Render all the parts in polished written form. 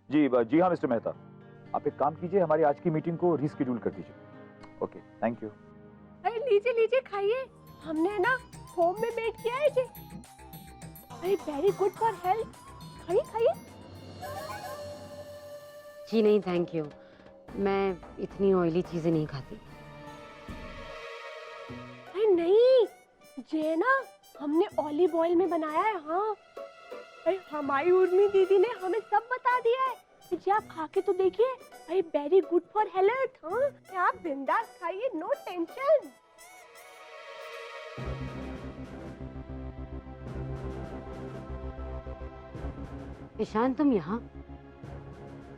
जी हाँ मिस्टर मेहता, आप एक काम कीजिए, हमारी आज की मीटिंग को रीस्केड्यूल कर दीजिए। Okay, thank you. अरे लीजिए लीजिए खाइए, हमने ना होम में मेड किया है जी। अरे वेरी गुड फॉर हेल्थ, खाइए खाइए। जी नहीं थैंक यू, मैं इतनी ऑयली चीजें नहीं खाती। अरे नहीं, ये ना हमने ऑलिव ऑयल में बनाया है। हाँ, अरे हमारी उर्मी दीदी ने हमें सब बता दिया है। जी आप खा के तो देखिए, अरे वेरी गुड फॉर हेल्थ। हाँ, आप बिंदास खाइए, नो टेंशन। ईशान तुम यहाँ?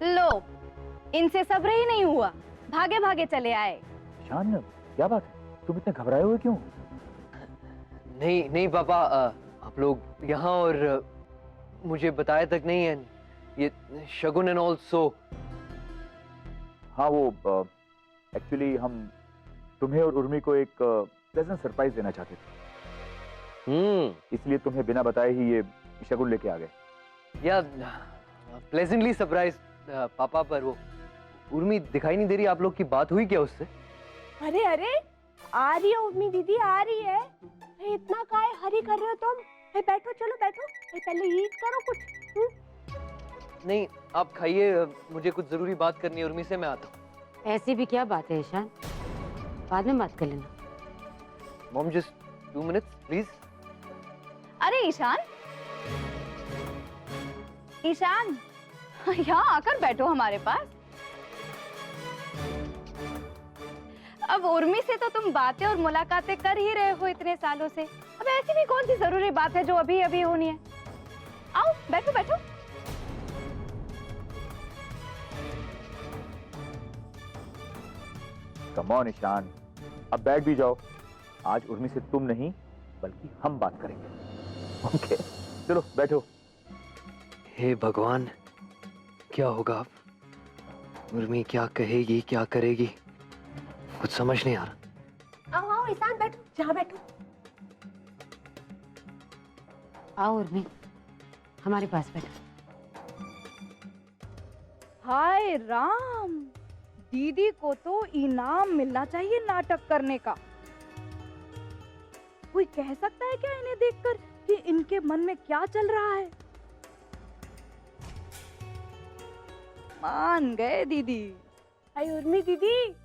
लो, इनसे सब्र ही नहीं हुआ, भागे भागे चले आए। शान, क्या बात है, तुम इतने घबराए हुए क्यों? नहीं नहीं पापा, आप लोग यहाँ और मुझे बताया तक नहीं है ये शगुन एंड ऑल्सो। हाँ, वो एक्चुअली हम तुम्हें और उर्मी को एक प्लेजेंट सरप्राइज देना चाहते थे, इसलिए तुम्हें बिना बताए ही ये शगुन लेके आ गए। या प्लेजेंटली सरप्राइज पापा, पर वो उर्मी दिखाई नहीं दे रही। आप लोग की बात हुई क्या उससे? अरे अरे, आ रही है उर्मी दीदी, आ रही है। अरे इतना काहे हरी कर रहे हो तुम? अरे बैठो, चलो बैठो, अरे पहले ईट करो कुछ। नहीं, आप खाइए, मुझे कुछ जरूरी बात करनी है उर्मी से, मैं आता हूँ। ऐसी भी क्या बात है ईशान, बाद में बात कर लेना। Mom just 2 minutes please. अरे ईशान, ईशान यहाँ आकर बैठो हमारे पास। अब उर्मी से तो तुम बातें और मुलाकातें कर ही रहे हो इतने सालों से, अब ऐसी भी कौन सी जरूरी बात है जो अभी अभी होनी है? आओ बैठो बैठो। कम ऑन ईशान, अब बैठ भी जाओ। आज उर्मी से तुम नहीं बल्कि हम बात करेंगे। ओके, चलो बैठो। हे भगवान, क्या होगा अब? उर्मी क्या कहेगी, क्या करेगी, कुछ समझ नहीं आ रहा। आओ आओ ईशान, बैठो, जहाँ बैठो। आओ उर्मी, हमारे पास बैठो। हाय राम, दीदी को तो इनाम मिलना चाहिए नाटक करने का। कोई कह सकता है क्या इन्हें देखकर कि इनके मन में क्या चल रहा है? मान गए दीदी। अरे उर्मी दीदी,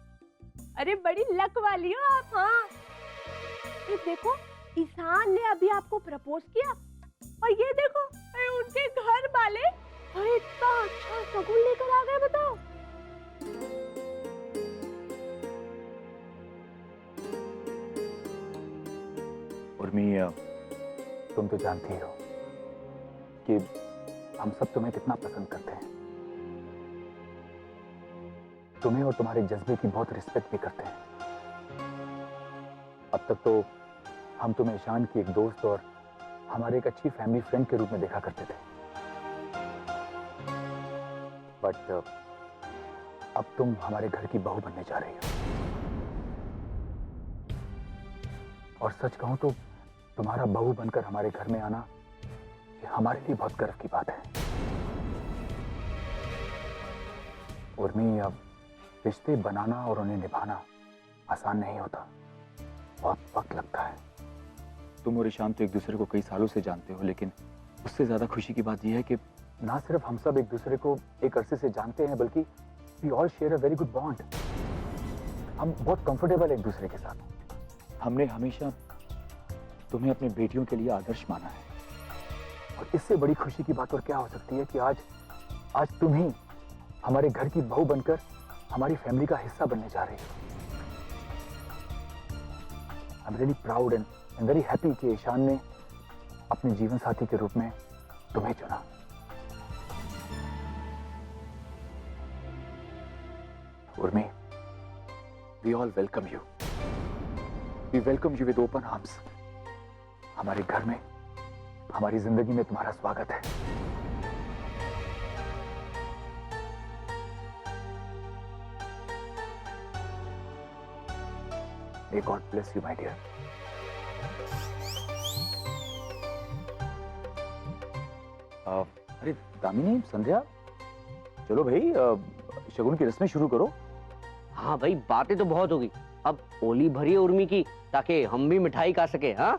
अरे बड़ी लक वाली हो आप। हाँ, ये देखो, ईशान ने अभी आपको प्रपोज किया, और ये देखो, अरे उनके घर वाले अरे इतना अच्छा शगुन लेकर आ गए, बताओ। उर्मी, तुम तो जानती हो कि हम सब तुम्हें कितना पसंद करते हैं, तुम्हें और तुम्हारे जज्बे की बहुत रिस्पेक्ट भी करते हैं। अब तक तो हम तुम्हें ईशान की एक दोस्त और हमारे एक अच्छी फैमिली फ्रेंड के रूप में देखा करते थे, बट अब तुम हमारे घर की बहू बनने जा रही हो। और सच कहूं तो तुम्हारा बहू बनकर हमारे घर में आना ये हमारे लिए बहुत गर्व की बात है। उर्मी, अब रिश्ते बनाना और उन्हें निभाना आसान नहीं होता, बहुत वक्त लगता है। तुम और ईशान तो एक दूसरे को कई सालों से जानते हो, लेकिन उससे ज्यादा खुशी की बात यह है कि ना सिर्फ हम सब एक दूसरे को एक अरसे से जानते हैं, बल्कि we all share a very good bond. हम बहुत कंफर्टेबल हैं एक दूसरे के साथ। हमने हमेशा तुम्हें अपनी बेटियों के लिए आदर्श माना है, और इससे बड़ी खुशी की बात और क्या हो सकती है कि आज तुम ही हमारे घर की बहू बनकर हमारी फैमिली का हिस्सा बनने जा रही हो। I am really proud and very happy कि ईशान ने अपने जीवन साथी के रूप में तुम्हें चुना। Urmi, we all welcome you. We welcome you with open arms. हमारे घर में, हमारी जिंदगी में तुम्हारा स्वागत है। May God bless you, my dear. अरे दामिनी, संध्या, चलो भाई, शगुन की रस्में शुरू करो। हाँ भाई, बातें तो बहुत होगी, अब ओली भरी है उर्मी की ताकि हम भी मिठाई खा सके। हाँ